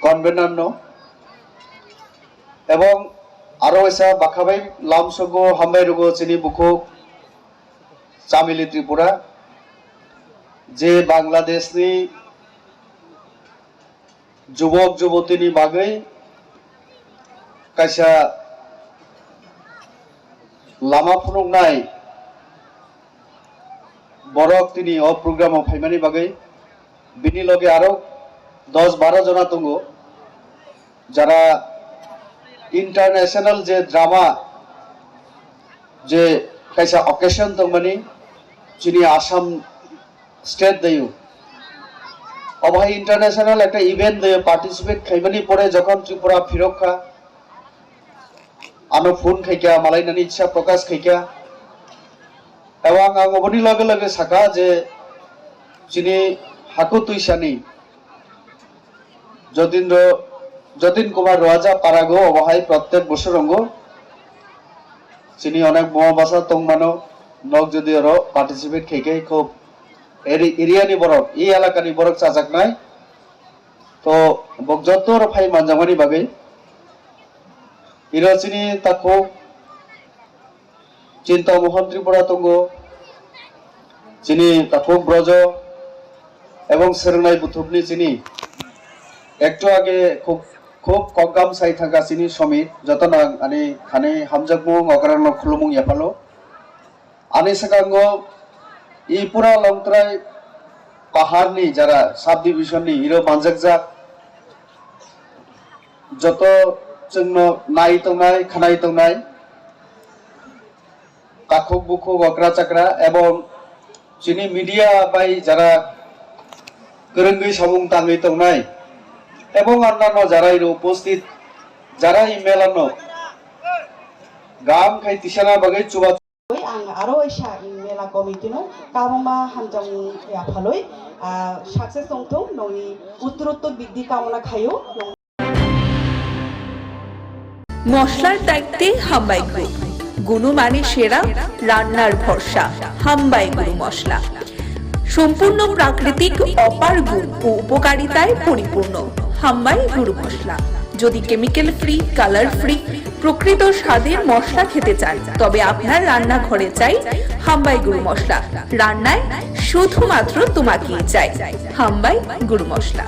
Convener এবং আরো এসা বাখাবাই লামসগো হামবাই রুগো চিনি বুকো চামিলি ত্রিপুরা যে বাংলাদেশনি যুবক যুবতীनि बागै कायसा लामा फुरुंनाय बरक तिनि अ प्रग्रामाव फाइमानि बागै बिनि लगे आरो 10-12 जना दंगो যারা इंटरनेशनल जे ड्रामा जे कायसा अकेशन दंमानि चिनि आसाम स्टेट दयु अबाय इंटरनेशनल एक इवेंट दे पार्टिसिपेट खाइमानि परे जखन त्रिपुरा फिरखा आनो फोन खाइका मालायनानि इच्छा प्रकाश खाइका एवं आं अबनि लगे लगे साका जे चिनि हाकु तुइसानि जतिन कुमार राजा पारागो अबाय प्रत्येक बोसोरंगो चिनि अनेक महाबासा तंमानो नक जदि आरो पार्टिसिपेट खाइका खूब एरियानि बरक ई एलाकानि बरक चाजाकनाय तो बगजत्तर फाइ मानजामानि बागै इराचिनि ताको चिंता मोहन त्रिपुरा तंगो चिनि ताको ब्रज एवं सोलोंनाय बुथुमनि चिनि एकटु आगे खूब कग्गाम साइ थांगा चिनि समित जतन आनि खाने हामजाकमु अगरान खुलुमु याफालो आनि सकांगो ई पूरा लंगत्राय पहाड़नि जरा सब डिविजननि हिरो मानजाकजाक जत जोंनो नाय तंनाय खानाय तंनाय काखुक बुखुक अग्रा चाक्रा एवं चिनि मीडिया बाय जरा गोरोंगै सामुं ताङै तंनाय एवं अन्नान्य जरा उपस्थित जरा इमेलानो गाम खाय तिसाना बागै चुबा आं आरो ऐसा मेला कमिटिनो काममा हामजों याफालय साक्सेस दंथों नोंनि उत्तरोत्तर बिदि कामना खायो মশলার দায়িত্বে হামবাই গ্রুপ গুণমানে সেরা রান্নার ভরসা হামবাই গুরু মশলা সম্পূর্ণ প্রাকৃতিক অপার গুণ ও উপকারিতায় পরিপূর্ণ হামবাই গুরু মশলা যদি কেমিক্যাল ফ্রি কালার ফ্রি প্রকৃত স্বাদের মশলা খেতে চান তবে আপনার রান্নাঘরে চাই হামবাই গুরু মশলা রান্নায় শুধুমাত্র তোমাকেই চাই হামবাই গুরু মশলা।